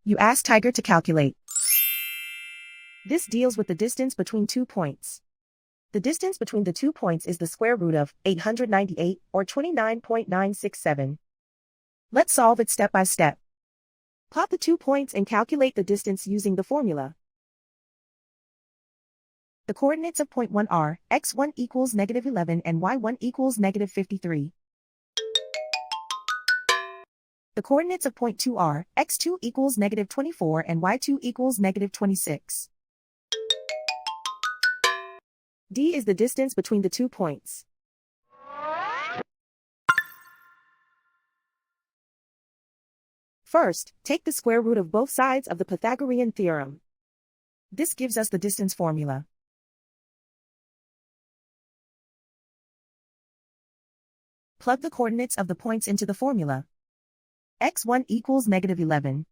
You ask Tiger to calculate. This deals with the distance between 2 points. The distance between the 2 points is the square root of 898, or 29.967. Let's solve it step by step. Plot the 2 points and calculate the distance using the formula. The coordinates of point 1 are x1 equals -11 and y1 equals -53. The coordinates of point 2 are x2 equals -24 and y2 equals -26. D is the distance between the 2 points. First, take the square root of both sides of the Pythagorean theorem. This gives us the distance formula. Plug the coordinates of the points into the formula. x1 equals -11.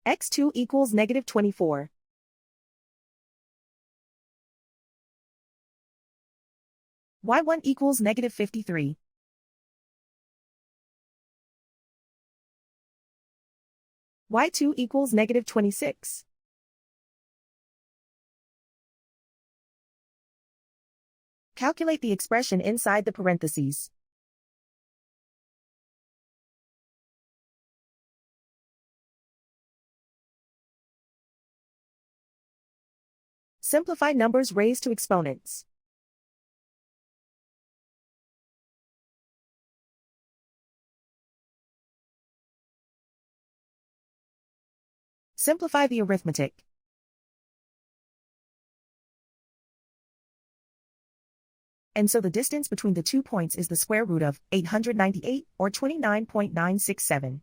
x2 equals -24. y1 equals -53. y2 equals -26. Calculate the expression inside the parentheses. Simplify numbers raised to exponents. Simplify the arithmetic. And so the distance between the 2 points is the square root of 898, or 29.967.